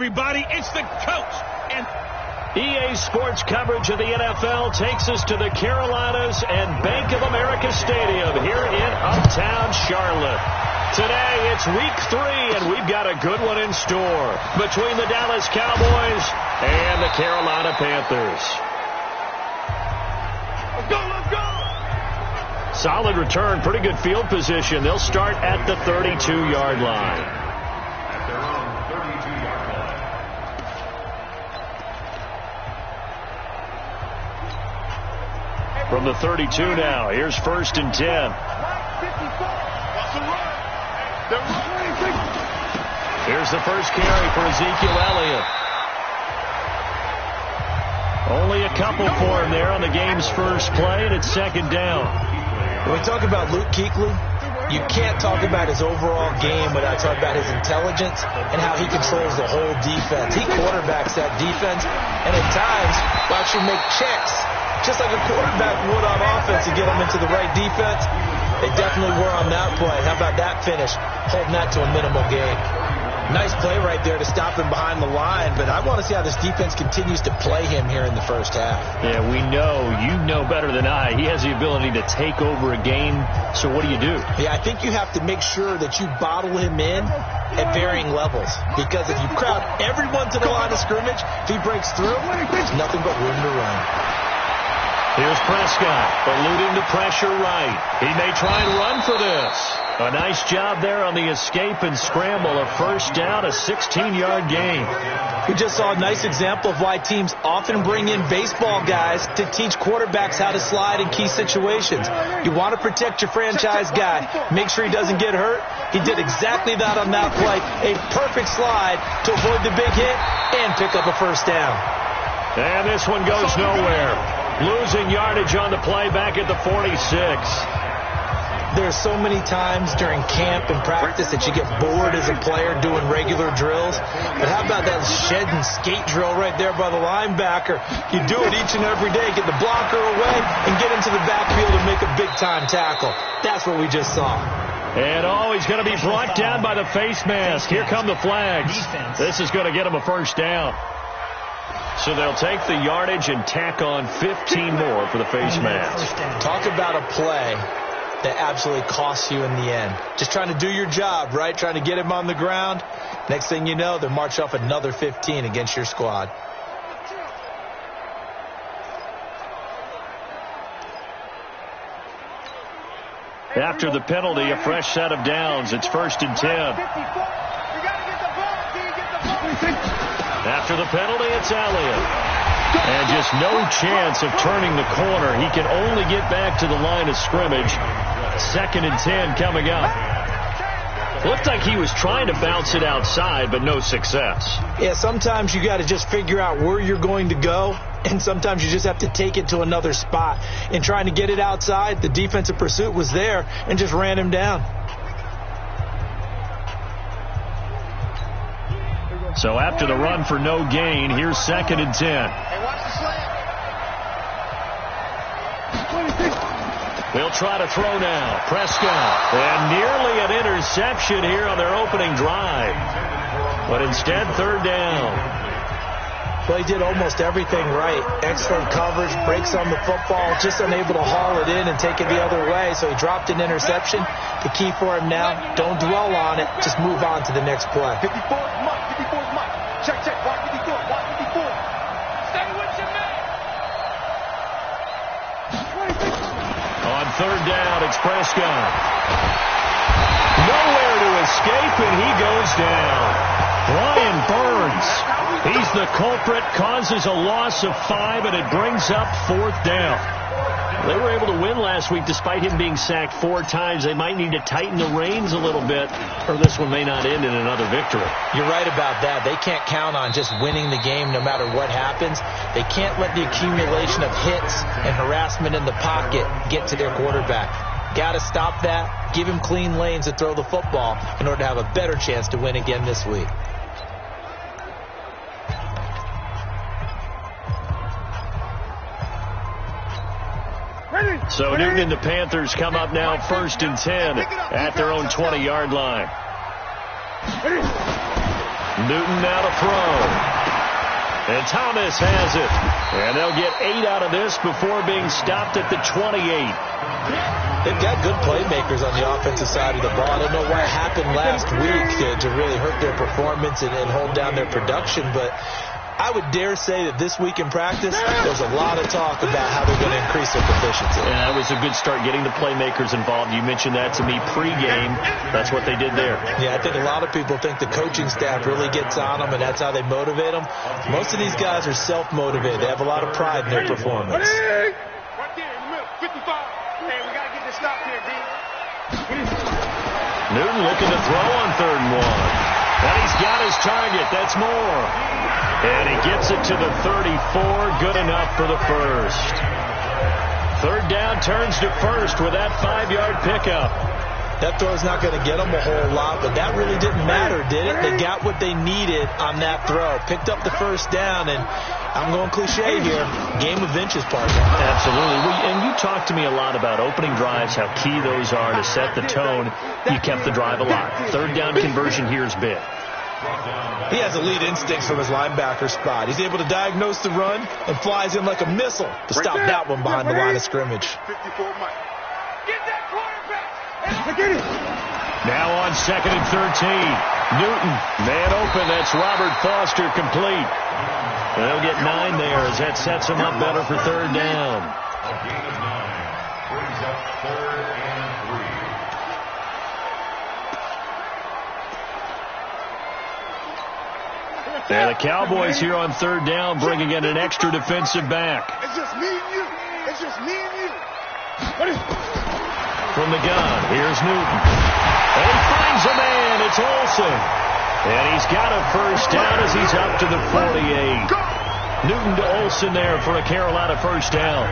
everybody. It's the coach. And EA Sports coverage of the NFL takes us to the Carolinas and Bank of America Stadium here in Uptown Charlotte. Today, it's week 3, and we've got a good one in store between the Dallas Cowboys and the Carolina Panthers. let's go, let's go. Solid return, pretty good field position. They'll start at the 32-yard line. At their own 32-yard line. From the 32 now, here's 1st and 10. Here's the first carry for Ezekiel Elliott. Only a couple for him there on the game's first play, and it's 2nd down. When we talk about Luke Kuechly, you can't talk about his overall game without talking about his intelligence and how he controls the whole defense. He quarterbacks that defense, and at times will actually make checks, just like a quarterback would on offense, to get them into the right defense. They definitely were on that play. How about that finish, holding that to a minimal gain? Nice play right there to stop him behind the line, but I want to see how this defense continues to play him here in the first half. Yeah, we know. You know better than I. He has the ability to take over a game, so what do you do? Yeah, I think you have to make sure that you bottle him in at varying levels, because if you crowd everyone to the line of scrimmage, if he breaks through, there's nothing but room to run. Here's Prescott, eluding the pressure right. He may try and run for this. A nice job there on the escape and scramble. A first down, a 16-yard gain. We just saw a nice example of why teams often bring in baseball guys to teach quarterbacks how to slide in key situations. You want to protect your franchise guy. Make sure he doesn't get hurt. He did exactly that on that play. A perfect slide to avoid the big hit and pick up a first down. And this one goes nowhere. Losing yardage on the play back at the 46. There's so many times during camp and practice that you get bored as a player doing regular drills. But how about that shed and skate drill right there by the linebacker? You do it each and every day. Get the blocker away and get into the backfield and make a big-time tackle. That's what we just saw. And he's going to be brought down by the face mask. Here come the flags. This is going to get him a first down. So they'll take the yardage and tack on 15 more for the face mask. Talk about a play that absolutely costs you in the end. Just trying to do your job, right? Trying to get him on the ground. Next thing you know, they'll march off another 15 against your squad. After the penalty, a fresh set of downs. It's 1st and 10. After the penalty, it's Elliott. And just no chance of turning the corner. He can only get back to the line of scrimmage. 2nd and 10 coming up. Looked like he was trying to bounce it outside, but no success. Yeah, sometimes you got to just figure out where you're going to go, and sometimes you just have to take it to another spot. In trying to get it outside, the defensive pursuit was there and just ran him down. So after the run for no gain, here's 2nd and 10. They'll try to throw now. Prescott. And nearly an interception here on their opening drive. But instead, 3rd down. Well, he did almost everything right. Excellent coverage, breaks on the football, just unable to haul it in and take it the other way. So he dropped an interception. The key for him now, don't dwell on it. Just move on to the next play. 54 is Mike. 54 is Mike. Check. Watch 54. Watch 54. Stay with your man. On 3rd down, it's Prescott. Nowhere to escape, and he goes down. Brian Burns. He's the culprit, causes a loss of 5, and it brings up 4th down. They were able to win last week despite him being sacked 4 times. They might need to tighten the reins a little bit, or this one may not end in another victory. You're right about that. They can't count on just winning the game no matter what happens. They can't let the accumulation of hits and harassment in the pocket get to their quarterback. Got to stop that, give him clean lanes to throw the football in order to have a better chance to win again this week. So Newton and the Panthers come up now 1st and 10 at their own 20-yard line. Newton now to throw. And Thomas has it. And they'll get 8 out of this before being stopped at the 28. They've got good playmakers on the offensive side of the ball. I don't know what happened last week to really hurt their performance and hold down their production, but I would dare say that this week in practice, there's a lot of talk about how they're going to increase their proficiency. Yeah, that was a good start, getting the playmakers involved. You mentioned that to me pregame. That's what they did there. Yeah, I think a lot of people think the coaching staff really gets on them, and that's how they motivate them. Most of these guys are self-motivated. They have a lot of pride in their performance. Right there in the middle, 55. Hey, we got to get this stop here, D. Newton looking to throw on 3rd and 1. And he's got his target. That's more. And he gets it to the 34. Good enough for the first. 3rd down, turns to first with that 5-yard pickup. That throw's not going to get them a whole lot, but that really didn't matter, did it? They got what they needed on that throw. Picked up the first down, and I'm going cliche here, game of inches, partner. Absolutely. And you talked to me a lot about opening drives, how key those are to set the tone. You kept the drive alive. 3rd down conversion here is big. He has elite instincts from his linebacker spot. He's able to diagnose the run and flies in like a missile to stop that one behind the line of scrimmage. 54 Mike. Get that quarterback. Now on 2nd and 13. Newton, man open. That's Robert Foster, complete. They'll get 9 there as that sets him up better for 3rd down. A gain of 9 brings up 3rd and 3. And the Cowboys here on 3rd down, bringing in an extra defensive back. It's just me and you. It's just me and you. From the gun, here's Newton. And he finds a man. It's Olsen. And he's got a first down as he's up to the 48. Newton to Olsen there for a Carolina first down.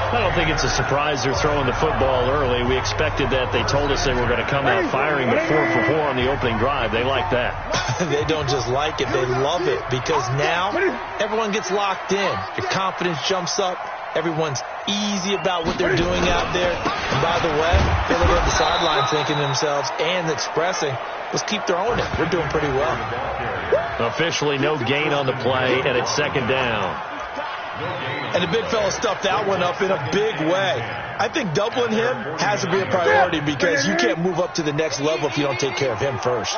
I don't think it's a surprise they're throwing the football early. We expected that. They told us they were going to come out firing the 4-for-4 on the opening drive. They like that. They don't just like it, they love it, because now everyone gets locked in. Your confidence jumps up. Everyone's easy about what they're doing out there. And by the way, they're looking at the sideline thinking to themselves and expressing, let's keep throwing it. We're doing pretty well. Officially no gain on the play, and it's 2nd down. And the big fella stuffed that one up in a big way. I think doubling him has to be a priority, because you can't move up to the next level if you don't take care of him first.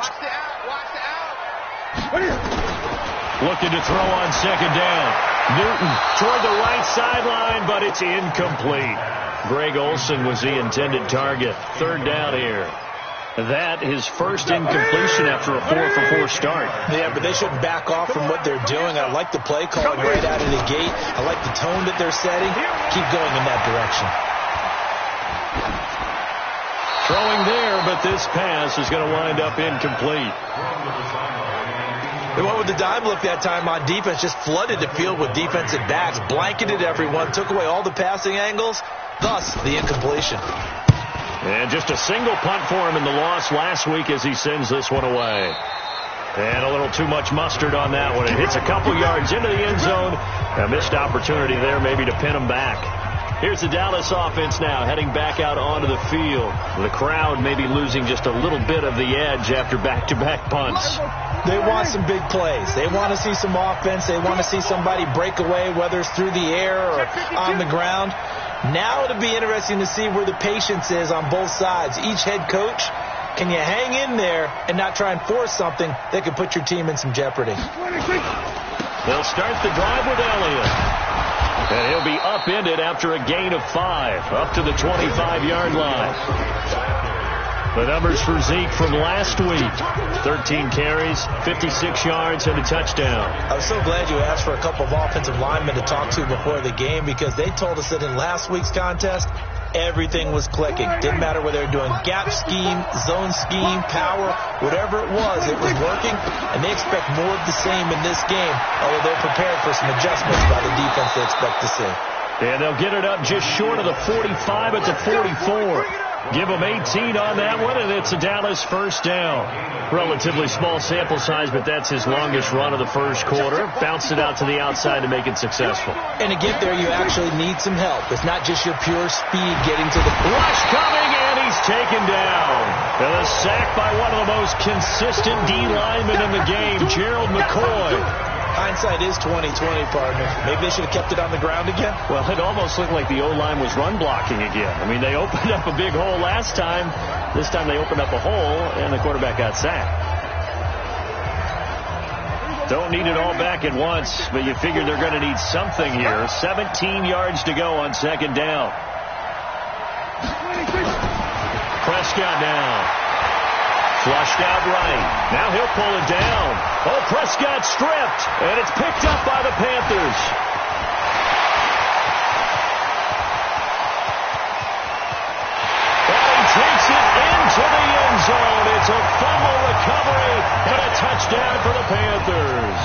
Looking to throw on 2nd down. Newton toward the right sideline, but it's incomplete. Greg Olsen was the intended target. 3rd down here. That his first incompletion after a 4-for-4 start. Yeah, but they shouldn't back off from what they're doing. I like the play calling right out of the gate. I like the tone that they're setting. Keep going in that direction. Throwing there, but this pass is going to wind up incomplete. They went with the dime look that time on defense, just flooded the field with defensive backs, blanketed everyone, took away all the passing angles, thus the incompletion. And just a single punt for him in the loss last week as he sends this one away. And a little too much mustard on that one. It hits a couple yards into the end zone. A missed opportunity there maybe to pin him back. Here's the Dallas offense now heading back out onto the field. The crowd maybe losing just a little bit of the edge after back-to-back punts. They want some big plays. They want to see some offense. They want to see somebody break away, whether it's through the air or on the ground. Now it'll be interesting to see where the patience is on both sides. Each head coach, can you hang in there and not try and force something that could put your team in some jeopardy? They'll start the drive with Elliott. And he'll be upended after a gain of 5, up to the 25-yard line. The numbers for Zeke from last week: 13 carries, 56 yards, and a touchdown. I was so glad you asked for a couple of offensive linemen to talk to before the game, because they told us that in last week's contest, everything was clicking. Didn't matter whether they were doing gap scheme, zone scheme, power, whatever it was working, and they expect more of the same in this game, although they're prepared for some adjustments by the defense they expect to see. And they'll get it up just short of the 45 at the 44. Give them 18 on that one, and it's a Dallas first down. Relatively small sample size, but that's his longest run of the first quarter. Bounced it out to the outside to make it successful. And to get there, you actually need some help. It's not just your pure speed getting to the... Rush coming, and he's taken down. And a sack by one of the most consistent D linemen in the game, Gerald McCoy. Hindsight is 20/20, partner. Maybe they should have kept it on the ground again. Well, it almost looked like the O-line was run blocking again. I mean, they opened up a big hole last time. This time they opened up a hole, and the quarterback got sacked. Don't need it all back at once, but you figure they're going to need something here. 17 yards to go on second down. Prescott now. Flushed out right. Now he'll pull it down. Oh, Prescott stripped, and it's picked up by the Panthers. And he takes it into the end zone. It's a fumble recovery and a touchdown for the Panthers.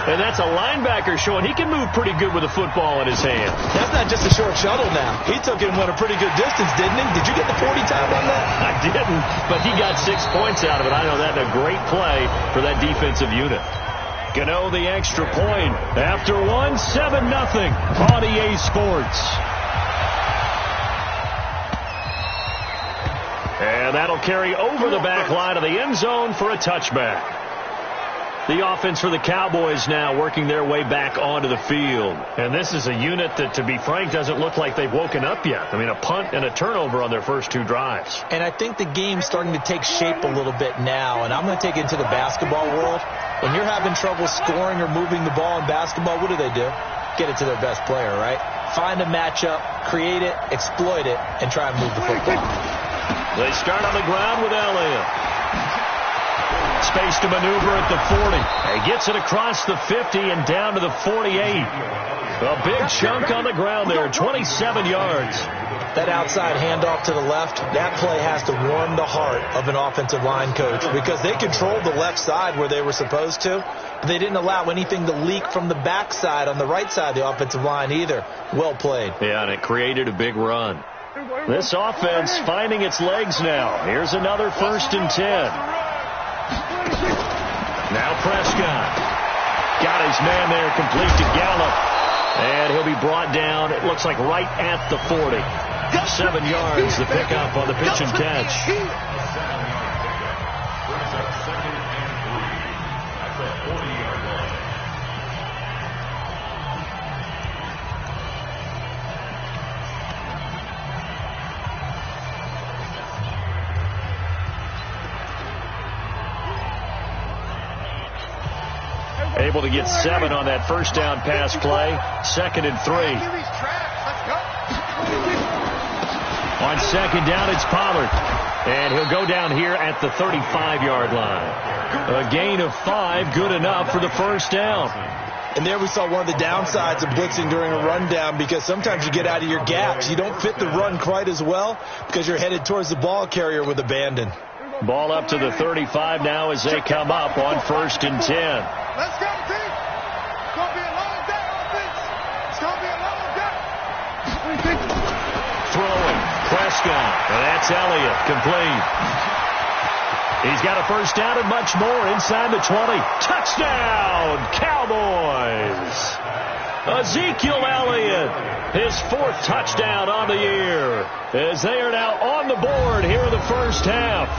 And that's a linebacker showing he can move pretty good with a football in his hand. That's not just a short shuttle now. He took it and went a pretty good distance, didn't he? Did you get the 40 time on that? I didn't, but he got 6 points out of it. I know that's a great play for that defensive unit. Gano the extra point. After one, 7-0 on EA Sports. And that'll carry over the back line of the end zone for a touchback. The offense for the Cowboys now working their way back onto the field. And this is a unit that, to be frank, doesn't look like they've woken up yet. I mean, a punt and a turnover on their first 2 drives. And I think the game's starting to take shape a little bit now. And I'm going to take it into the basketball world. When you're having trouble scoring or moving the ball in basketball, what do? Get it to their best player, right? Find a matchup, create it, exploit it, and try and move the football. They start on the ground with Elliott. Space to maneuver at the 40. He gets it across the 50 and down to the 48. A big chunk on the ground there, 27 yards. That outside handoff to the left, that play has to warm the heart of an offensive line coach because they controlled the left side where they were supposed to. But they didn't allow anything to leak from the backside on the right side of the offensive line either. Well played. Yeah, and it created a big run. This offense finding its legs now. Here's another 1st and 10. Now Prescott. Got his man there, complete to Gallup. And he'll be brought down, it looks like right at the 40. 7 yards, the pickup on the pitch and catch. Able to get 7 on that first down pass play. 2nd and 3. On second down, it's Pollard. And he'll go down here at the 35-yard line. A gain of 5, good enough for the first down. And there we saw one of the downsides of blitzing during a rundown because sometimes you get out of your gaps. You don't fit the run quite as well because you're headed towards the ball carrier with abandon. Ball up to the 35 now as they come up on 1st and 10. Let's go, team. It's going to be a long day, offense. It's going to be a long day. Throwing. Prescott. And that's Elliott. Complete. He's got a first down and much more inside the 20. Touchdown, Cowboys. Ezekiel Elliott, his 4th touchdown on the year, as they are now on the board here in the first half.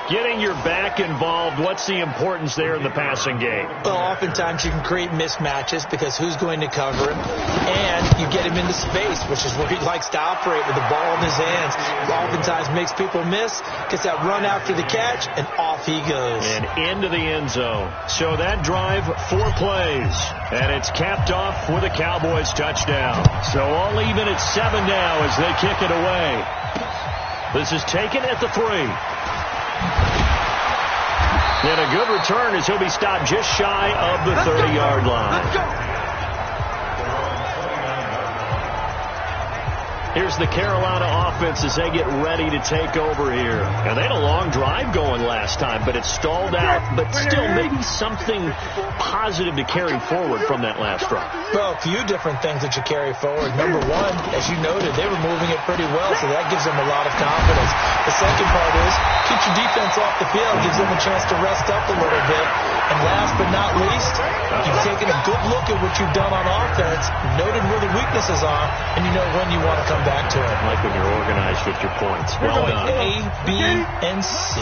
Getting your back involved, what's the importance there in the passing game? Well, oftentimes you can create mismatches because who's going to cover him? And you get him into space, which is where he likes to operate with the ball in his hands. Oftentimes makes people miss, gets that run after the catch, and off he goes. And into the end zone. So that drive, 4 plays. And it's capped off with a Cowboys touchdown. So all even at 7 now as they kick it away. This is taken at the 3. And a good return as he'll be stopped just shy of the 30-yard line. Here's the Carolina offense as they get ready to take over here. And they had a long drive going last time, but it stalled out. But still, maybe something positive to carry forward from that last drive. Well, a few different things that you carry forward. Number one, as you noted, they were moving it pretty well, so that gives them a lot of confidence. The second part is get your defense off the field, gives them a chance to rest up a little bit. And last but not least, you've taken a good look at what you've done on offense, noted where the weaknesses are, and you know when you want to come back to it. Like when you're organized with your points. Well done. A, B, and C.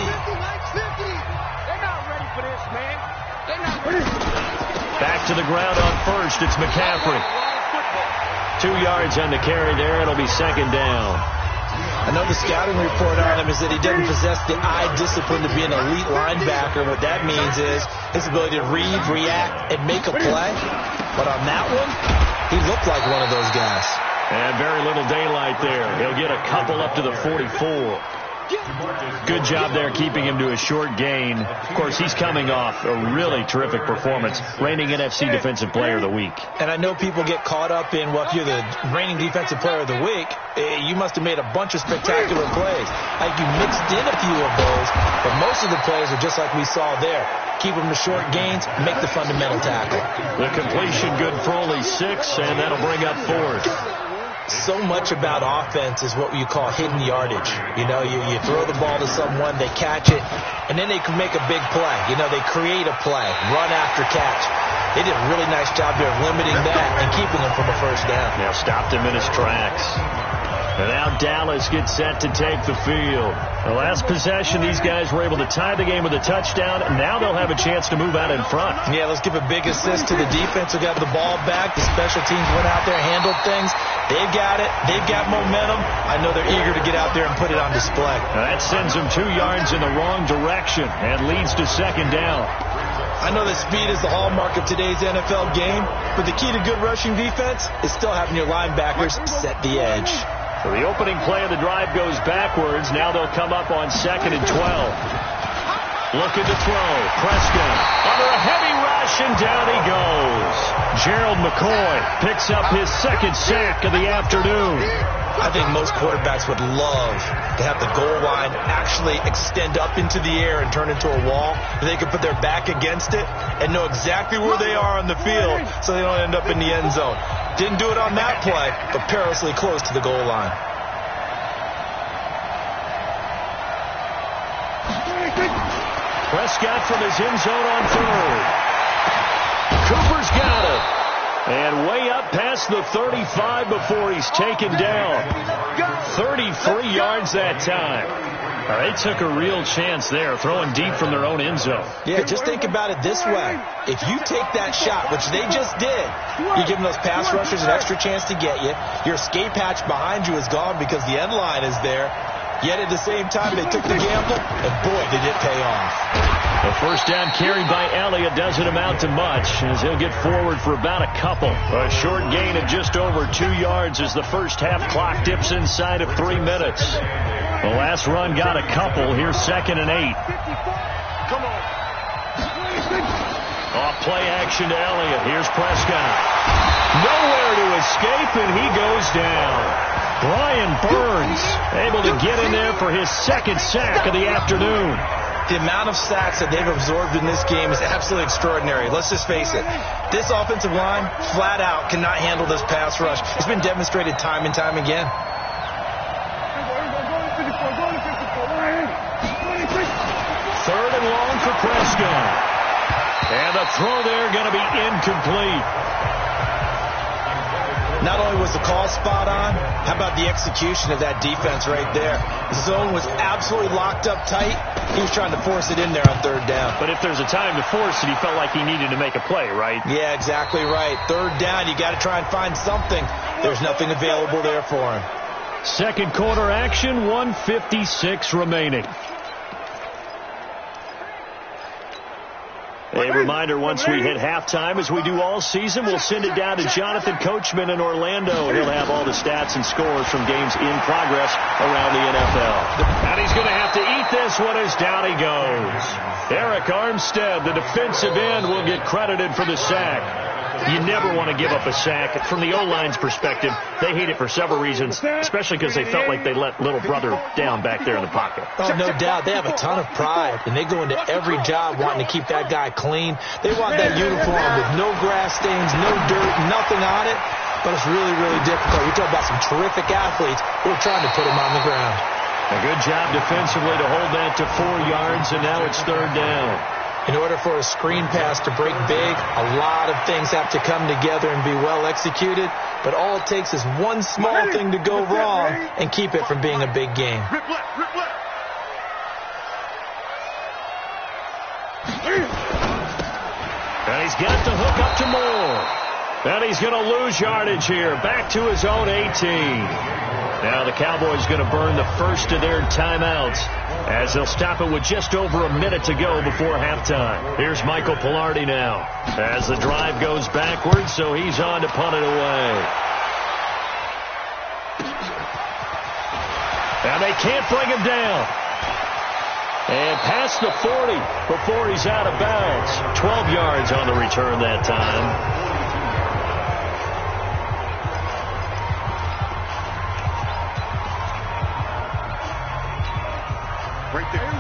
Back to the ground on first. It's McCaffrey. 2 yards on the carry there. It'll be second down. I know the scouting report on him is that he doesn't possess the eye discipline to be an elite linebacker. What that means is his ability to read, react, and make a play. But on that one, he looked like one of those guys. And very little daylight there. He'll get a couple up to the 44. Good job there keeping him to a short gain. Of course, he's coming off a really terrific performance, reigning NFC Defensive Player of the Week. And I know people get caught up in, well, if you're the reigning Defensive Player of the Week, you must have made a bunch of spectacular plays. Like you mixed in a few of those, but most of the plays are just like we saw there. Keep them to short gains, make the fundamental tackle. The completion good for only 6, and that'll bring up 4th. So much about offense is what you call hidden yardage. You know, you throw the ball to someone, they catch it, and then they can make a big play. You know, they create a play, run after catch. They did a really nice job there of limiting that and keeping him from a first down. Now stopped him in his tracks. And now Dallas gets set to take the field. The last possession, these guys were able to tie the game with a touchdown, and now they'll have a chance to move out in front. Yeah, let's give a big assist to the defense who got the ball back. The special teams went out there, handled things. They've got it. They've got momentum. I know they're eager to get out there and put it on display. Now that sends them 2 yards in the wrong direction and leads to second down. I know that speed is the hallmark of today's NFL game, but the key to good rushing defense is still having your linebackers set the edge. So the opening play of the drive goes backwards. Now they'll come up on 2nd and 12. Looking to throw. Prescott under a heavy rush, and down he goes. Gerald McCoy picks up his 2nd sack of the afternoon. I think most quarterbacks would love to have the goal line actually extend up into the air and turn into a wall. They could put their back against it and know exactly where they are on the field so they don't end up in the end zone. Didn't do it on that play, but perilously close to the goal line. Prescott from his end zone on 3rd. Cooper's got it. And way up past the 35 before he's taken down. 33 yards that time. They took a real chance there, throwing deep from their own end zone. Yeah, just think about it this way. If you take that shot, which they just did, you're giving those pass rushers an extra chance to get you. Your escape hatch behind you is gone because the end line is there. Yet at the same time, they took the gamble, and boy, did it pay off. The first down carry by Elliott doesn't amount to much, as he'll get forward for about a couple. A short gain of just over 2 yards as the first half clock dips inside of 3 minutes. The last run got a couple. Here's 2nd and 8. Come on. Off play action to Elliott. Here's Prescott. Nowhere to escape, and he goes down. Brian Burns able to get in there for his 2nd sack of the afternoon. The amount of sacks that they've absorbed in this game is absolutely extraordinary. Let's just face it. This offensive line, flat out, cannot handle this pass rush. It's been demonstrated time and time again. 3rd and long for Prescott. And the throw there going to be incomplete. Not only was the call spot on, how about the execution of that defense right there? The zone was absolutely locked up tight. He was trying to force it in there on 3rd down. But if there's a time to force it, he felt like he needed to make a play, right? Yeah, exactly right. 3rd down, you got to try and find something. There's nothing available there for him. Second quarter action, 1:56 remaining. A reminder, once we hit halftime, as we do all season, we'll send it down to Jonathan Coachman in Orlando. He'll have all the stats and scores from games in progress around the NFL. And he's going to have to eat this one as down he goes. Eric Armstead, the defensive end, will get credited for the sack. You never want to give up a sack. From the O-line's perspective, they hate it for several reasons, especially because they felt like they let little brother down back there in the pocket. Oh, no doubt. They have a ton of pride, and they go into every job wanting to keep that guy clean. They want that uniform with no grass stains, no dirt, nothing on it. But it's really, really difficult. You're talking about some terrific athletes who are trying to put him on the ground. A good job defensively to hold that to 4 yards, and now it's 3rd down. In order for a screen pass to break big, a lot of things have to come together and be well executed, but all it takes is one small thing to go wrong and keep it from being a big game. Rip left, rip left. And he's got the hook up to Moore. And he's going to lose yardage here. Back to his own 18. Now the Cowboys going to burn the first of their timeouts as they'll stop it with just over a minute to go before halftime. Here's Michael Pilardi now as the drive goes backwards, so he's on to punt it away. And they can't bring him down. And past the 40 before he's out of bounds. 12 yards on the return that time.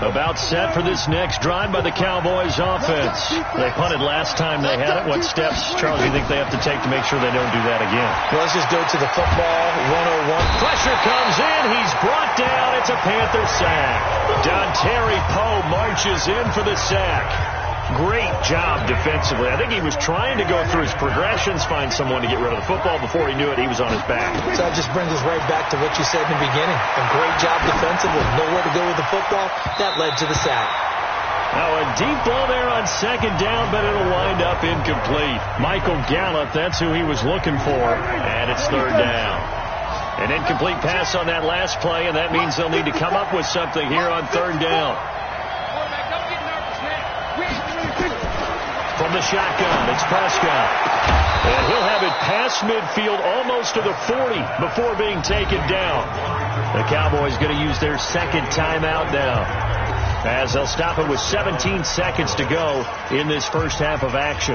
About set for this next drive by the Cowboys offense. They punted last time they had it. What steps, Charles, do you think they have to take to make sure they don't do that again? Well, let's just go to the football 101. Pressure comes in. He's brought down. It's a Panther sack. Dontari Poe marches in for the sack. Great job defensively. I think he was trying to go through his progressions, find someone to get rid of the football. Before he knew it, he was on his back. So that just brings us right back to what you said in the beginning. A great job defensively. Nowhere to go with the football. That led to the sack. Now a deep ball there on 2nd down, but it'll wind up incomplete. Michael Gallup, that's who he was looking for. And it's 3rd down. An incomplete pass on that last play, and that means they'll need to come up with something here on 3rd down. From the shotgun, it's Prescott. And he'll have it past midfield, almost to the 40 before being taken down. The Cowboys going to use their 2nd timeout now, as they'll stop it with 17 seconds to go in this first half of action.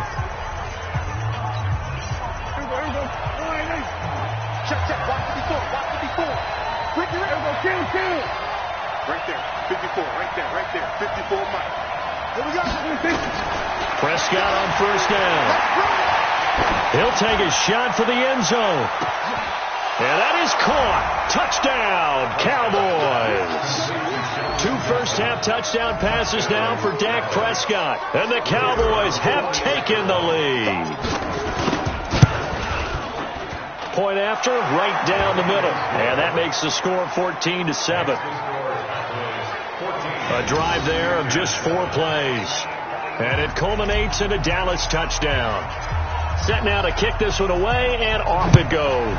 Right there, 54, right there, 54 Mike. Here we go. Prescott on 1st down. He'll take a shot for the end zone. And that is caught. Touchdown, Cowboys. 2 first-half touchdown passes now for Dak Prescott. And the Cowboys have taken the lead. Point after, right down the middle. And that makes the score 14-7. A drive there of just 4 plays. And it culminates in a Dallas touchdown. Set now to kick this one away, and off it goes.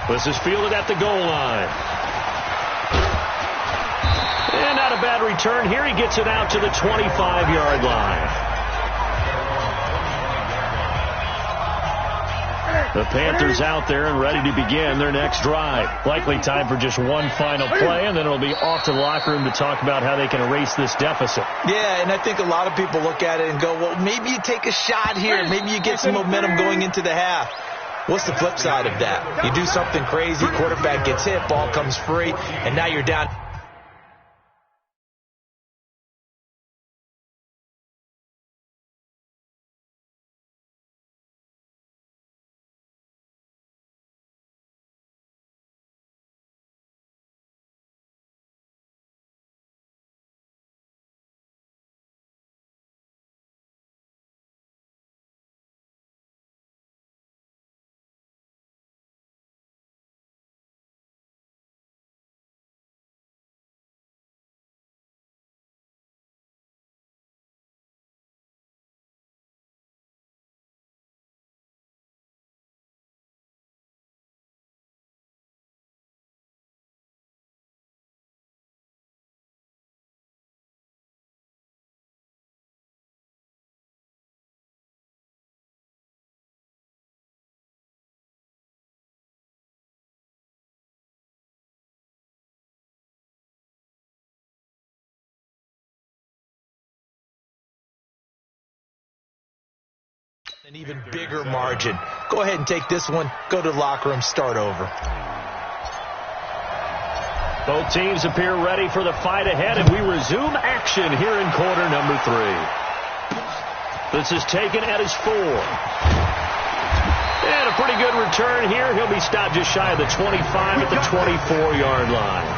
This is fielded at the goal line. And not a bad return here. He gets it out to the 25-yard line. The Panthers out there and ready to begin their next drive. Likely time for just one final play, and then it'll be off to the locker room to talk about how they can erase this deficit. Yeah, and I think a lot of people look at it and go, well, maybe you take a shot here. Maybe you get some momentum going into the half. What's the flip side of that? You do something crazy, quarterback gets hit, ball comes free, and now you're down. An even bigger margin. Go ahead and take this one. Go to the locker room. Start over. Both teams appear ready for the fight ahead, and we resume action here in quarter number 3. This is taken at his 4. And a pretty good return here. He'll be stopped just shy of the 25 at the 24-yard line.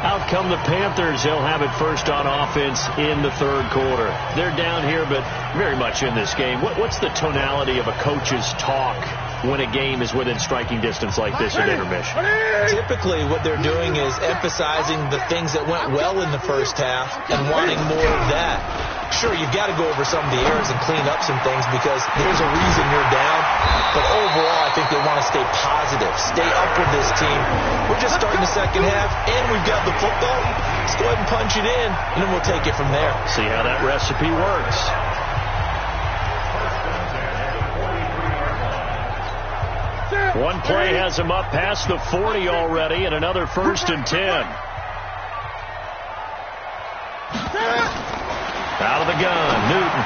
Out come the Panthers. They'll have it first on offense in the third quarter. They're down here, but very much in this game. What's the tonality of a coach's talk when a game is within striking distance like this at intermission? Typically, what they're doing is emphasizing the things that went well in the first half and wanting more of that. Sure, you've got to go over some of the errors and clean up some things because there's a reason you're down. But overall, I think they want to stay positive, stay up with this team. We're just starting the second half, and we've got the football. Let's go ahead and punch it in, and then we'll take it from there. See how that recipe works. One play has him up past the 40 already, and another 1st and 10. Out of the gun, Newton.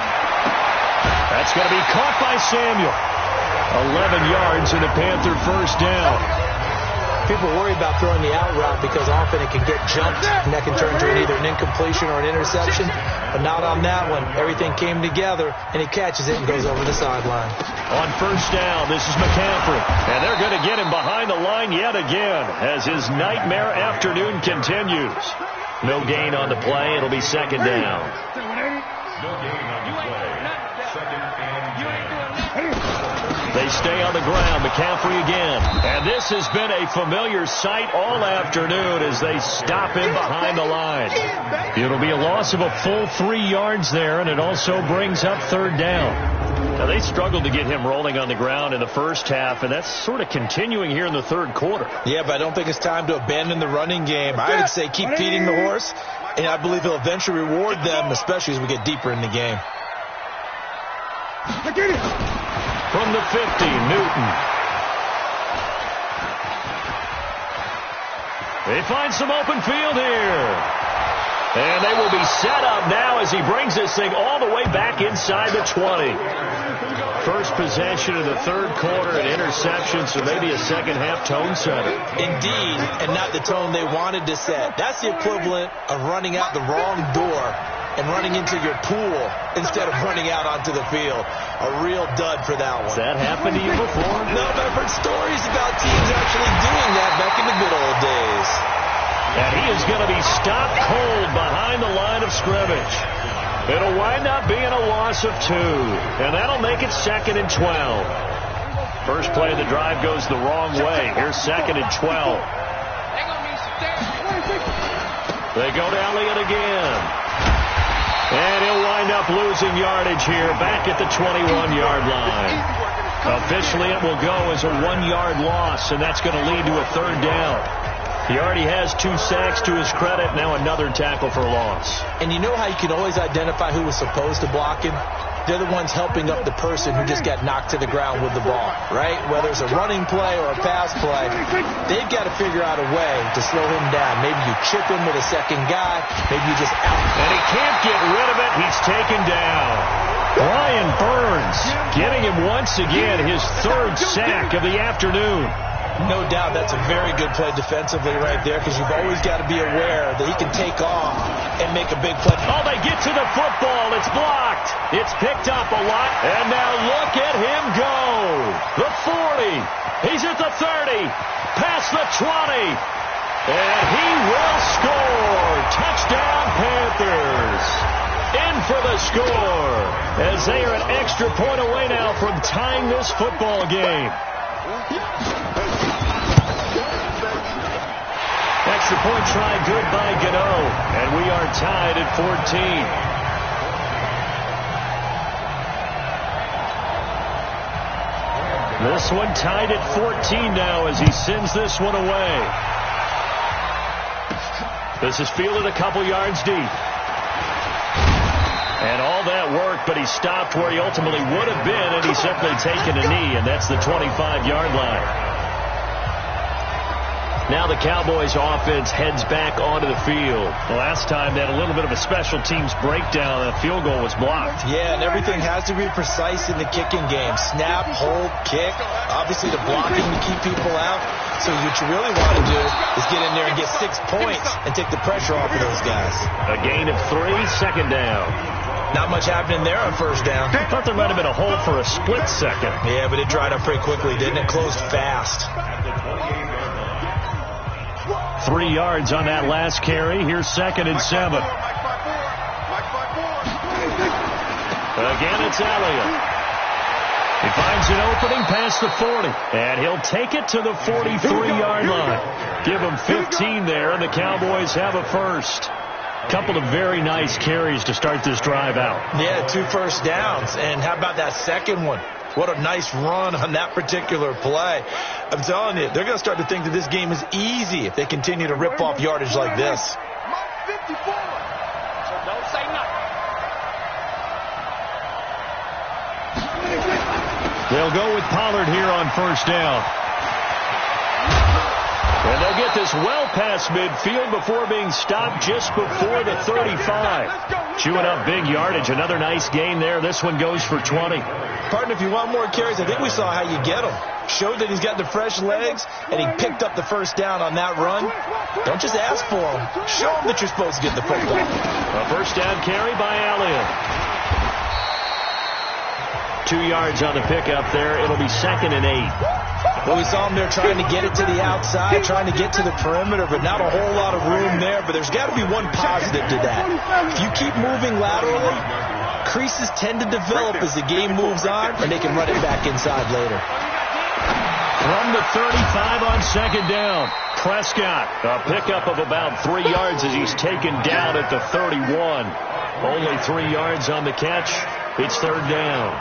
That's going to be caught by Samuel. 11 yards and a Panther first down. People worry about throwing the out route because often it can get jumped, and that can turn into either an incompletion or an interception. But not on that one. Everything came together, and he catches it and goes over the sideline. On first down, this is McCaffrey. And they're going to get him behind the line yet again as his nightmare afternoon continues. No gain on the play. It'll be second down. No gain on the play. Second and 10. They stay on the ground. McCaffrey again. And this has been a familiar sight all afternoon as they stop him behind the line. It'll be a loss of a full 3 yards there, and it also brings up third down. Now, they struggled to get him rolling on the ground in the first half, and that's sort of continuing here in the third quarter. Yeah, but I don't think it's time to abandon the running game. I would say keep feeding the horse, and I believe he'll eventually reward them, especially as we get deeper in the game. From the 50, Newton. They find some open field here. And they will be set up now as he brings this thing all the way back inside the 20. First possession of the third quarter, an interception, so maybe a second-half tone setter. Indeed, and not the tone they wanted to set. That's the equivalent of running out the wrong door and running into your pool instead of running out onto the field. A real dud for that one. Has that happened to you before? No, but I've heard stories about teams actually doing that back in the good old days. And he is going to be stopped cold behind the line of scrimmage. It'll wind up being a loss of 2, and that'll make it 2nd and 12. First play of the drive goes the wrong way. Here's 2nd and 12. They go to Elliott again. And he'll wind up losing yardage here back at the 21-yard line. Officially, it will go as a 1-yard loss, and that's going to lead to a third down. He already has 2 sacks to his credit. Now another tackle for loss. And you know how you can always identify who was supposed to block him? They're the ones helping up the person who just got knocked to the ground with the ball, right? Whether it's a running play or a pass play, they've got to figure out a way to slow him down. Maybe you chip him with a second guy. Maybe you just out. And he can't get rid of it. He's taken down. Brian Burns getting him once again his 3rd sack of the afternoon. No doubt that's a very good play defensively right there because you've always got to be aware that he can take off and make a big play. Oh, they get to the football. It's blocked. It's picked up a lot. And now look at him go. The 40. He's at the 30. Past the 20. And he will score. Touchdown, Panthers. In for the score as they are an extra point away now from tying this football game. Extra point try good by Gano, and we are tied at 14. This one tied at 14 now as he sends this one away. This is fielded a couple yards deep. And all that work, but he stopped where he ultimately would have been, and he's simply taken a knee, and that's the 25-yard line. Now the Cowboys offense heads back onto the field. Last time they had a little bit of a special teams breakdown. A field goal was blocked. Yeah, and everything has to be precise in the kicking game. Snap, hold, kick. Obviously the blocking to keep people out. So what you really want to do is get in there and get 6 points and take the pressure off of those guys. A gain of 3, second down. Not much happening there on first down. I thought there might have been a hole for a split second. Yeah, but it dried up pretty quickly, didn't it? Closed fast. 3 yards on that last carry. Here's 2nd and 7. Again, it's Elliott. He finds an opening past the 40, and he'll take it to the 43-yard line. Give him 15 there, and the Cowboys have a first. Couple of very nice carries to start this drive out. Yeah, 2 first downs. And how about that second one? What a nice run on that particular play. I'm telling you, they're going to start to think that this game is easy if they continue to rip off yardage like this. Don't say nothing. They'll go with Pollard here on first down. And they'll get this well past midfield before being stopped just before the 35. Chewing up big yardage. Another nice gain there. This one goes for 20. Partner, if you want more carries, I think we saw how you get them. Showed that he's got the fresh legs, and he picked up the first down on that run. Don't just ask for them. Show them that you're supposed to get the football. A first down carry by Elliott. 2 yards on the pickup there. It'll be 2nd and 8. Well, we saw him there trying to get it to the outside, trying to get to the perimeter, but not a whole lot of room there. But there's got to be one positive to that. If you keep moving laterally, creases tend to develop as the game moves on, and they can run it back inside later. From the 35 on 2nd down, Prescott, a pickup of about 3 yards as he's taken down at the 31. Only 3 yards on the catch. It's 3rd down.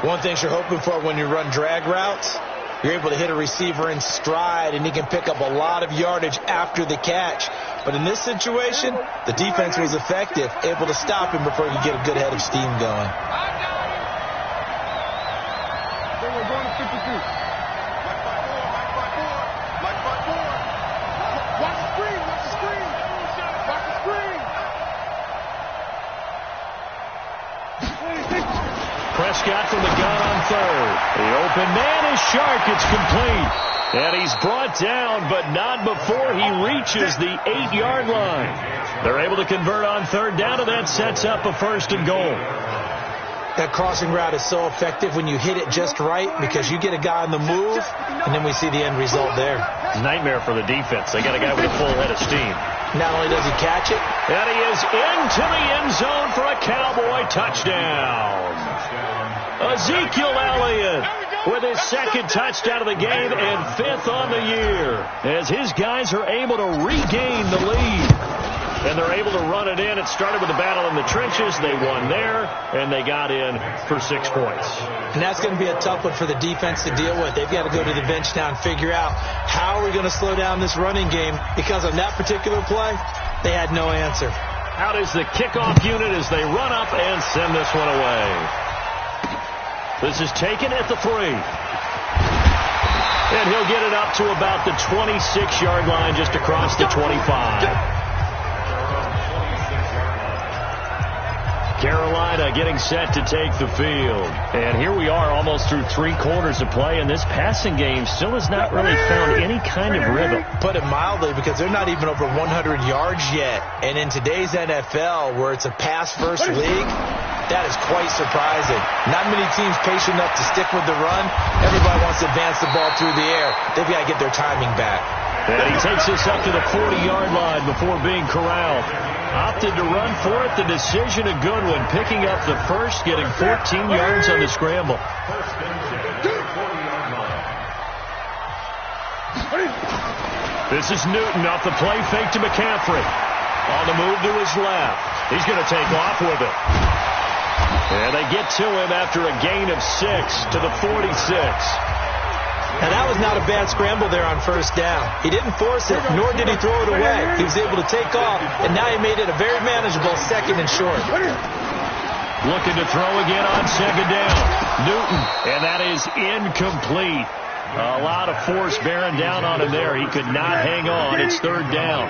One thing you're hoping for when you run drag routes, you're able to hit a receiver in stride, and he can pick up a lot of yardage after the catch. But in this situation, the defense was effective, able to stop him before he could get a good head of steam going. We're going to 52. Watch the screen. Watch the screen. Watch the screen. Prescott from the gun on 3rd. The open man is Shark. It's complete. And he's brought down, but not before he reaches the 8-yard line. They're able to convert on 3rd down, and that sets up a 1st and goal. That crossing route is so effective when you hit it just right because you get a guy on the move, and then we see the end result there. Nightmare for the defense. They got a guy with a full head of steam. Not only does he catch it, and he is into the end zone for a Cowboy touchdown. Ezekiel Elliott with his 2nd touchdown of the game and 5th on the year as his guys are able to regain the lead. And they're able to run it in. It started with a battle in the trenches. They won there, and they got in for 6 points. And that's going to be a tough one for the defense to deal with. They've got to go to the bench now and figure out how are we going to slow down this running game, because on that particular play, they had no answer. Out is the kickoff unit as they run up and send this one away. This is taken at the 3. And he'll get it up to about the 26-yard line, just across the 25. Carolina getting set to take the field. And here we are almost through 3 quarters of play, and this passing game still has not really found any kind of rhythm. Put it mildly, because they're not even over 100 yards yet. And in today's NFL, where it's a pass-first league, that is quite surprising. Not many teams patient enough to stick with the run. Everybody wants to advance the ball through the air. They've got to get their timing back. And he takes us up to the 40-yard line before being corralled. Opted to run for it. The decision a good one. Picking up the first, getting 14 yards on the scramble. This is Newton off the play fake to McCaffrey. On the move to his left. He's going to take off with it. And they get to him after a gain of 6 to the 46. And that was not a bad scramble there on first down. He didn't force it, nor did he throw it away. He was able to take off, and now he made it a very manageable 2nd and short. Looking to throw again on 2nd down. Newton, and that is incomplete. A lot of force bearing down on him there. He could not hang on. It's 3rd down.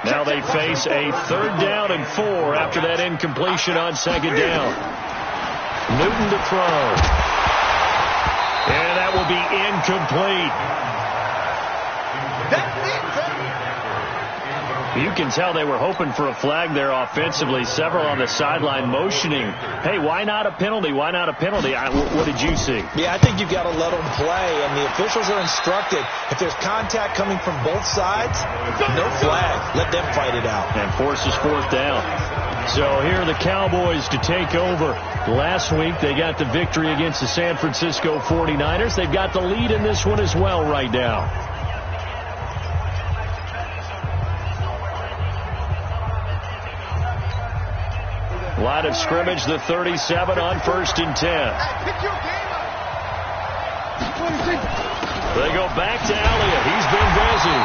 Now they face a 3rd down and 4 after that incompletion on 2nd down. Newton to throw. And that will be incomplete. You can tell they were hoping for a flag there offensively. Several on the sideline motioning, hey, why not a penalty? Why not a penalty? What did you see? Yeah, I think you've got to let them play, and the officials are instructed. If there's contact coming from both sides, no flag. Let them fight it out. And forces fourth down. So here are the Cowboys to take over. Last week they got the victory against the San Francisco 49ers. They've got the lead in this one as well right now. Line of scrimmage, the 37 on 1st and 10. They go back to Elliott. He's been busy.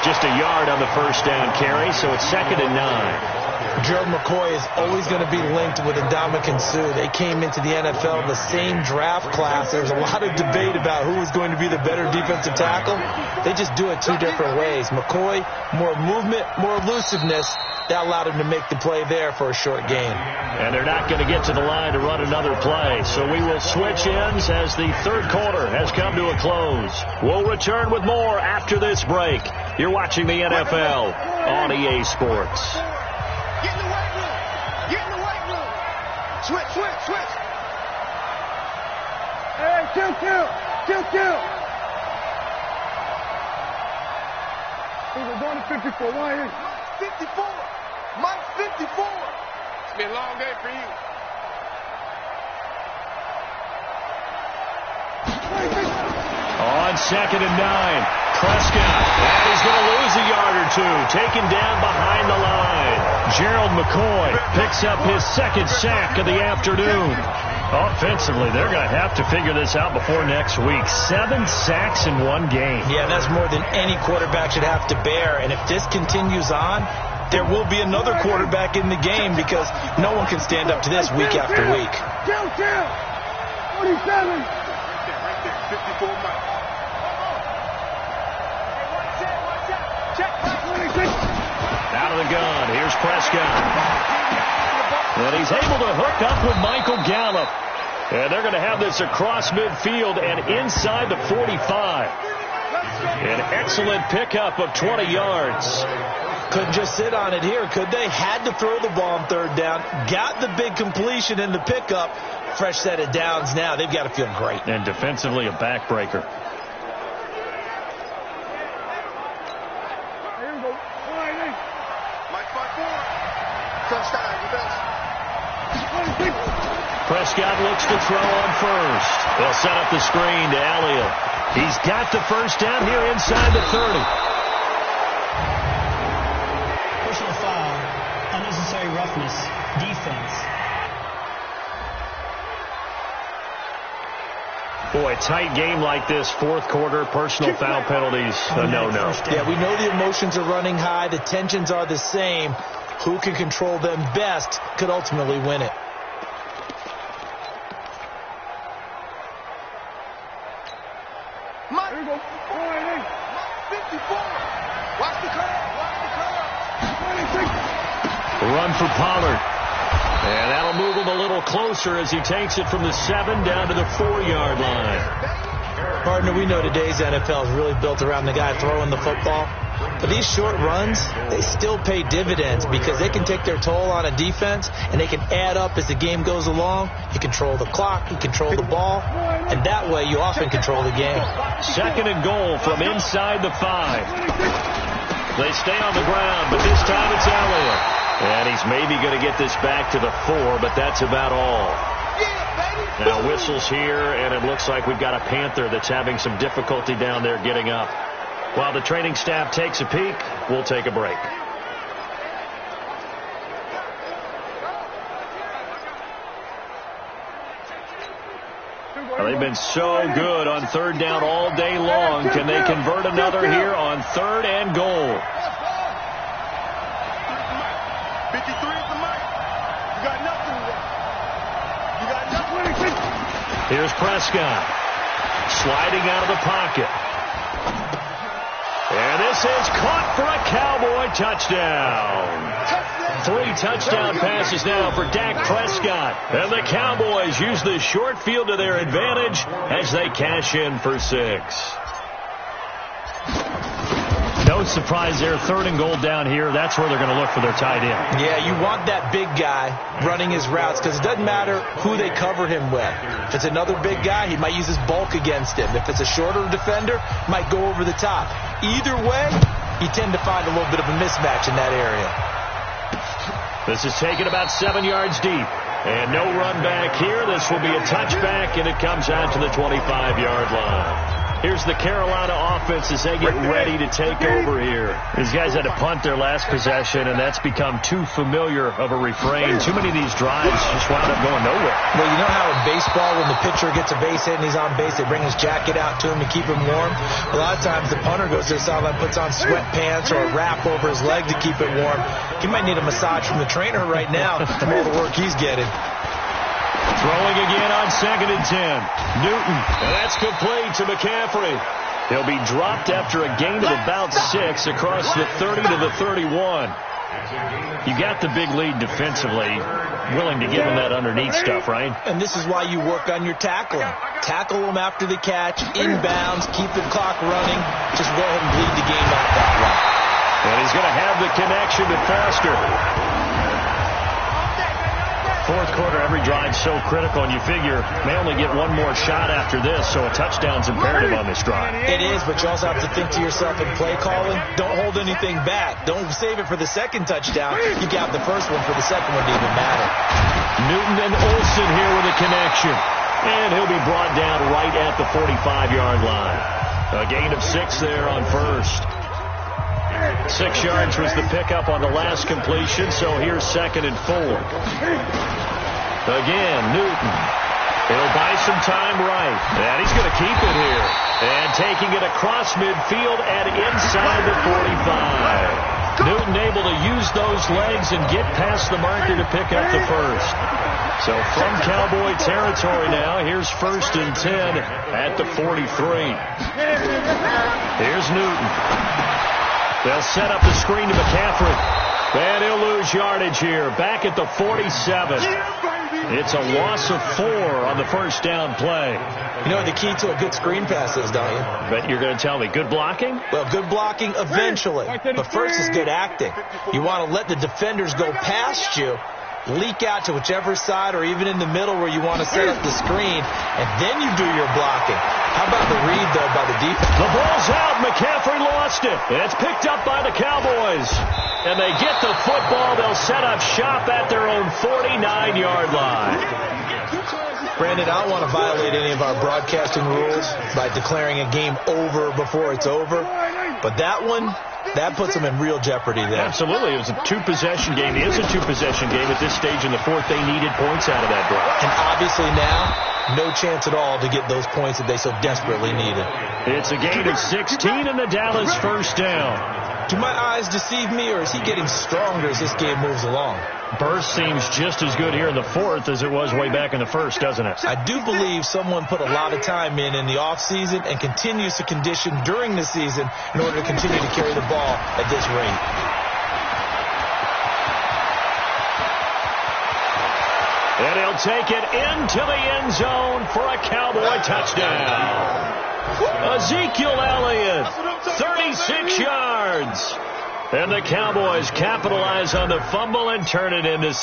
Just a yard on the first down carry, so it's 2nd and 9. Gerald McCoy is always going to be linked with Ndamukong Suh. They came into the NFL in the same draft class. There's a lot of debate about who was going to be the better defensive tackle. They just do it two different ways. McCoy, more movement, more elusiveness. That allowed him to make the play there for a short gain. And they're not going to get to the line to run another play. So we will switch ends as the third quarter has come to a close. We'll return with more after this break. You're watching the NFL on EA Sports. Get in the weight room. Get in the weight room. Switch. Hey, kill. We're going to 54. Why is 54? Mike 54. It's been a long day for you. On 2nd and 9, Prescott. And he's going to lose a yard or two. Taken down behind the line. Gerald McCoy picks up his 2nd sack of the afternoon. Offensively, they're going to have to figure this out before next week. 7 sacks in one game. Yeah, that's more than any quarterback should have to bear. And if this continues on, there will be another quarterback in the game because no one can stand up to this week after week. Kill. 47. Right there. 54 miles. Out of the gun. Here's Prescott. And he's able to hook up with Michael Gallup. And they're going to have this across midfield and inside the 45. An excellent pickup of 20 yards. Couldn't just sit on it here, could they? Had to throw the ball on 3rd down. Got the big completion in the pickup. Fresh set of downs now. They've got to feel great. And defensively a backbreaker. Here we go. Mike 5-4. Touchdown. You best. Prescott looks to throw on first. They'll set up the screen to Elliott. He's got the first down here inside the 30. Personal foul, unnecessary roughness, defense. Boy, tight game like this, 4th quarter, personal foul penalties, a no-no. Yeah, we know the emotions are running high. The tensions are the same. Who can control them best could ultimately win it. Mike, 54. Watch the curve. Run for Pollard. And that'll move him a little closer as he takes it from the 7 down to the 4-yard line. Partner, we know today's NFL is really built around the guy throwing the football. But these short runs, they still pay dividends because they can take their toll on a defense and they can add up as the game goes along. You control the clock, you control the ball, and that way you often control the game. 2nd and goal from inside the 5. They stay on the ground, but this time it's Elliott. And he's maybe going to get this back to the 4, but that's about all. Now whistles here, and it looks like we've got a Panther that's having some difficulty down there getting up. While the training staff takes a peek, we'll take a break. Well, they've been so good on 3rd down all day long. Can they convert another here on 3rd and goal? 53 is the mic. You got nothing there. Here's Prescott. Sliding out of the pocket. And this is caught for a Cowboy touchdown. 3 touchdown passes now for Dak Prescott. And the Cowboys use the short field to their advantage as they cash in for 6. No No surprise there. 3rd and goal down here. That's where they're going to look for their tight end. Yeah, you want that big guy running his routes because it doesn't matter who they cover him with. If it's another big guy, he might use his bulk against him. If it's a shorter defender, might go over the top. Either way, you tend to find a little bit of a mismatch in that area. This is taken about 7 yards deep. And no run back here. This will be a touchback, and it comes out to the 25-yard line. Here's the Carolina offense as they get ready to take over here. These guys had to punt their last possession, and that's become too familiar of a refrain. Too many of these drives just wound up going nowhere. Well, you know how in baseball, when the pitcher gets a base hit and he's on base, they bring his jacket out to him to keep him warm? A lot of times the punter goes to the sideline, puts on sweatpants or a wrap over his leg to keep it warm. He might need a massage from the trainer right now from all the work he's getting. Throwing again on 2nd and 10. Newton, and that's complete to McCaffrey. He'll be dropped after a gain of about 6 across the 30 to the 31. You got the big lead defensively, willing to give him that underneath stuff, right? And this is why you work on your tackling. Tackle them after the catch, inbounds, keep the clock running. Just go ahead and bleed the game out that way. And he's going to have the connection to Foster. 4th quarter, every drive so critical, and you figure may only get one more shot after this, so a touchdown's imperative on this drive. It is, but you also have to think to yourself in play calling, don't hold anything back. Don't save it for the second touchdown. You got the first one for the second one to even matter. Newton and Olsen here with a connection, and he'll be brought down right at the 45-yard line. A gain of 6 there on first. 6 yards was the pickup on the last completion, so here's 2nd and 4. Again, Newton. He'll buy some time right. And he's going to keep it here. And taking it across midfield and inside the 45. Newton able to use those legs and get past the marker to pick up the first. So from Cowboy territory now, here's 1st and 10 at the 43. Here's Newton. They'll set up the screen to McCaffrey. And he'll lose yardage here. Back at the 47. It's a loss of 4 on the first down play. You know what the key to a good screen pass is, don't you? Bet you're going to tell me. Good blocking? Well, good blocking eventually. But first is good acting. You want to let the defenders go past you, leak out to whichever side or even in the middle where you want to set up the screen, and then you do your blocking. How about the read, though, by the defense? The ball's out. McCaffrey lost it. And it's picked up by the Cowboys. And they get the football. They'll set up shop at their own 49-yard line. Brandon, I don't want to violate any of our broadcasting rules by declaring a game over before it's over. But that one, that puts them in real jeopardy there. Absolutely. It was a 2-possession game. It is a 2-possession game. At this stage in the 4th, they needed points out of that drive. And obviously now, no chance at all to get those points that they so desperately needed. It's a gain of 16 and the Dallas first down. Do my eyes deceive me, or is he getting stronger as this game moves along? Burst seems just as good here in the 4th as it was way back in the 1st, doesn't it? I do believe someone put a lot of time in the offseason and continues to condition during the season in order to continue to carry the ball at this rate. And he'll take it into the end zone for a Cowboy touchdown. Ezekiel Elliott, 36 yards. And the Cowboys capitalize on the fumble and turn it into 6.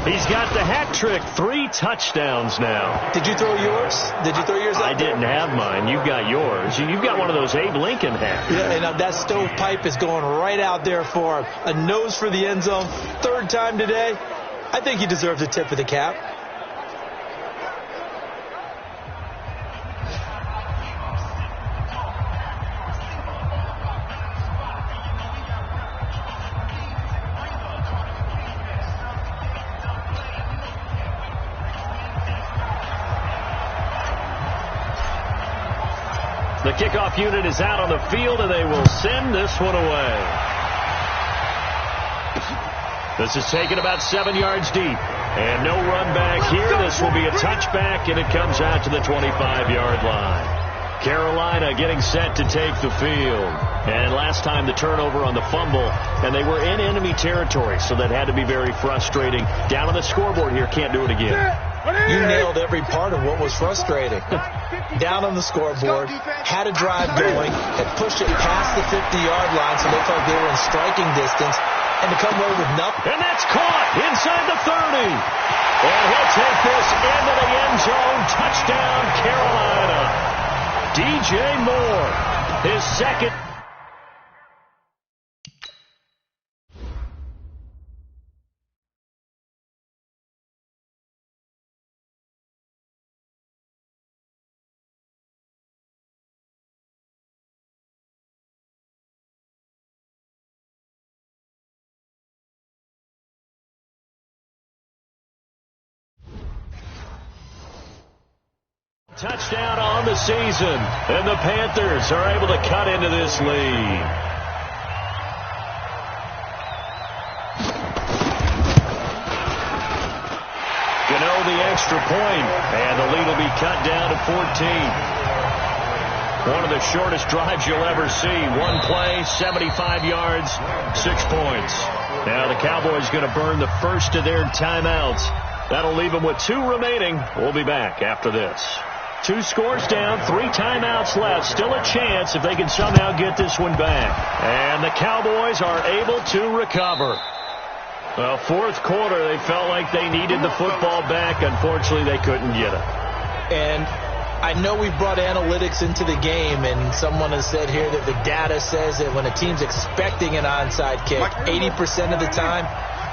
He's got the hat trick, 3 touchdowns now. Did you throw yours? Did you throw yours out? I didn't have mine. You've got yours. You've got one of those Abe Lincoln hats. Yeah, and that stovepipe is going right out there for him. A nose for the end zone. 3rd time today. I think he deserves a tip of the cap. The kickoff unit is out on the field, and they will send this one away. This is taken about 7 yards deep. And no run back here. This will be a touchback, and it comes out to the 25-yard line. Carolina getting set to take the field. And last time the turnover on the fumble, and they were in enemy territory, so that had to be very frustrating. Down on the scoreboard here, can't do it again. You nailed every part of what was frustrating. Down on the scoreboard, had a drive going, had pushed it past the 50-yard line so they felt like they were in striking distance, and to come away with nothing. And that's caught inside the 30. And he'll take this into the end zone. Touchdown, Carolina. DJ Moore, his second. Touchdown on the season, and the Panthers are able to cut into this lead. Gano the extra point, and the lead will be cut down to 14. One of the shortest drives you'll ever see. One play, 75 yards, 6 points. Now the Cowboys going to burn the first of their timeouts. That'll leave them with 2 remaining. We'll be back after this. 2 scores down, 3 timeouts left. Still a chance if they can somehow get this one back. And the Cowboys are able to recover. Well, fourth quarter, they felt like they needed the football back. Unfortunately, they couldn't get it. And I know we brought analytics into the game, and someone has said here that the data says that when a team's expecting an onside kick, 80% of the time,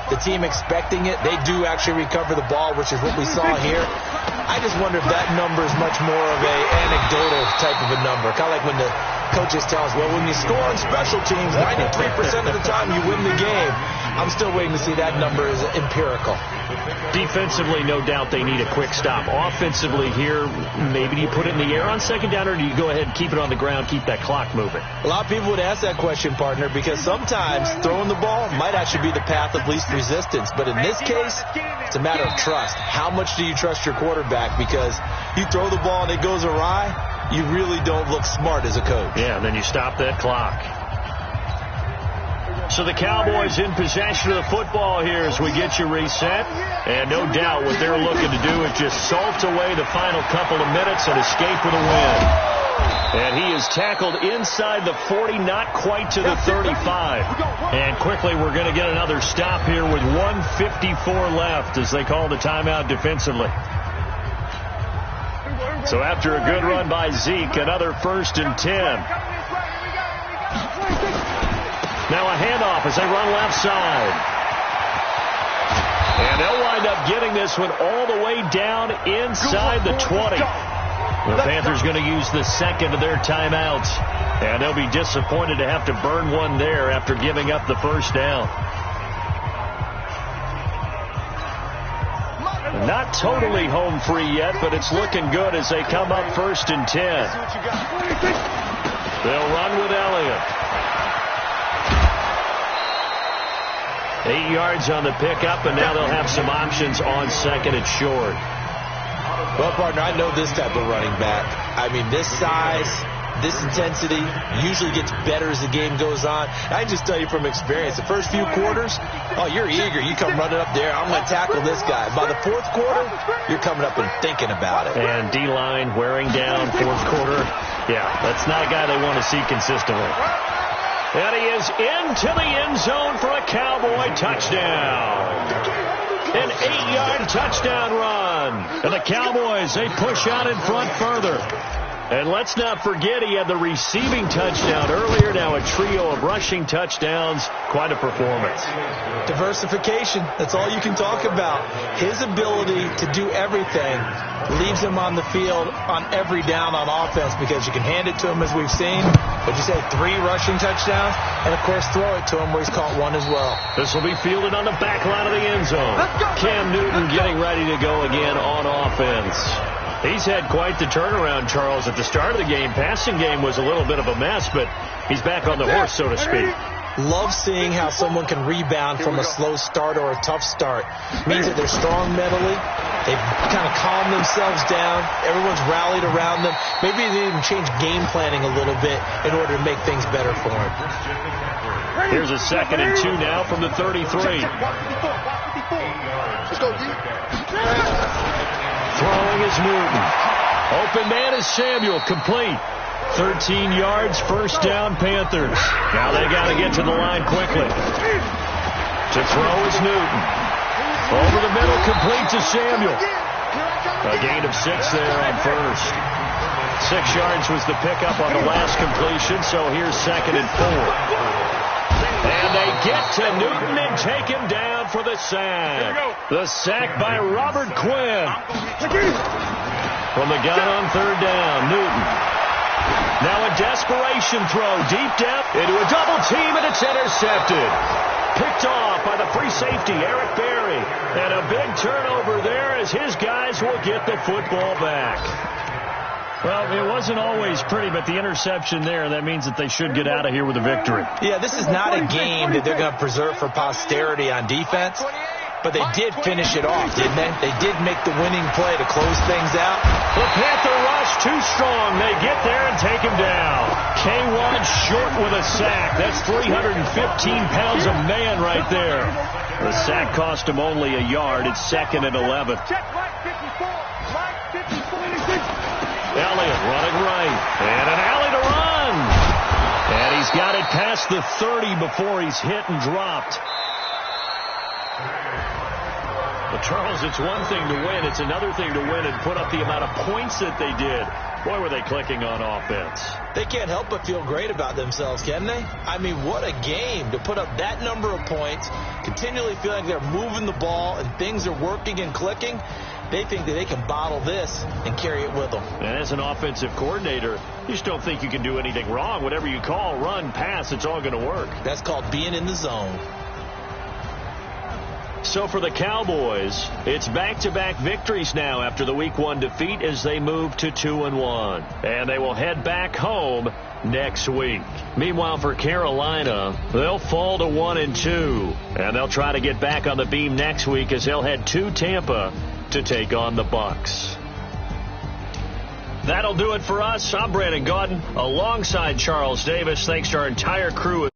the team expecting it, they do actually recover the ball, which is what we saw here. I just wonder if that number is much more of a anecdotal type of a number. Kind of like when the coaches tell us, well, when you score on special teams, 93% of the time you win the game. I'm still waiting to see that number is empirical. Defensively, no doubt they need a quick stop. Offensively here, maybe do you put it in the air on second down, or do you go ahead and keep it on the ground, keep that clock moving? A lot of people would ask that question, partner, because sometimes throwing the ball might actually be the path of least resistance. But in this case, it's a matter of trust. How much do you trust your quarterback? Because you throw the ball and it goes awry, you really don't look smart as a coach. Yeah, and then you stop that clock. So the Cowboys in possession of the football here as we get you reset. And no doubt what they're looking to do is just salt away the final couple of minutes and escape with a win. And he is tackled inside the 40, not quite to the 35. And quickly we're going to get another stop here with 1:54 left as they call the timeout defensively. So after a good run by Zeke, another 1st and 10. Now a handoff as they run left side. And they'll wind up getting this one all the way down inside the 20. The Panthers going to use the second of their timeouts. And they'll be disappointed to have to burn one there after giving up the first down. Not totally home free yet, but it's looking good as they come up 1st and 10. They'll run with Elliott. 8 yards on the pickup, and now they'll have some options on second and short. Well, partner, I know this type of running back. I mean, this size, this intensity usually gets better as the game goes on. I just tell you from experience, the first few quarters, oh, you're eager. You come running up there, I'm going to tackle this guy. By the fourth quarter, you're coming up and thinking about it. And D-line wearing down fourth quarter. Yeah, that's not a guy they want to see consistently. And he is into the end zone for a Cowboy touchdown. An 8-yard touchdown run. And the Cowboys, they push out in front further. And let's not forget he had the receiving touchdown earlier. Now a trio of rushing touchdowns. Quite a performance. Diversification. That's all you can talk about. His ability to do everything leaves him on the field on every down on offense because you can hand it to him as we've seen. But you say 3 rushing touchdowns, and of course throw it to him where he's caught 1 as well. This will be fielded on the back line of the end zone. Cam Newton getting ready to go again on offense. He's had quite the turnaround, Charles. At the start of the game, passing game was a little bit of a mess, but he's back on the horse, so to speak. Love seeing how someone can rebound from a slow start or a tough start. Means that they're strong mentally. They've kind of calmed themselves down. Everyone's rallied around them. Maybe they even change game planning a little bit in order to make things better for them. Here's a 2nd and 2 now from the 33. Let's go, D. Throwing is Newton. Open man is Samuel. Complete. 13 yards, first down, Panthers. Now they got to get to the line quickly. To throw is Newton. Over the middle, complete to Samuel. A gain of 6 there on first. 6 yards was the pickup on the last completion, so here's 2nd and 4. And they get to Newton and take him down for the sack. The sack by Robert Quinn. From the gun on 3rd down, Newton. Now a desperation throw deep down into a double team, and it's intercepted. Picked off by the free safety, Eric Berry. And a big turnover there as his guys will get the football back. Well, it wasn't always pretty, but the interception there, that means that they should get out of here with a victory. Yeah, this is not a game that they're going to preserve for posterity on defense, but they did finish it off, didn't they? They did make the winning play to close things out. The Panther rush too strong. They get there and take him down. K1 short with a sack. That's 315 pounds of man right there. The sack cost him only a yard. It's 2nd and 11. Elliott running right. And an alley to run. And he's got it past the 30 before he's hit and dropped. But Charles, it's one thing to win. It's another thing to win and put up the amount of points that they did. Boy, were they clicking on offense. They can't help but feel great about themselves, can they? I mean, what a game to put up that number of points, continually feeling like they're moving the ball and things are working and clicking. They think that they can bottle this and carry it with them. And as an offensive coordinator, you just don't think you can do anything wrong. Whatever you call, run, pass, it's all going to work. That's called being in the zone. So for the Cowboys, it's back-to-back victories now after the Week 1 defeat as they move to 2-1. And they will head back home next week. Meanwhile, for Carolina, they'll fall to 1-2. And they'll try to get back on the beam next week as they'll head to Tampa to take on the Bucs. That'll do it for us. I'm Brandon Gaudin alongside Charles Davis. Thanks to our entire crew.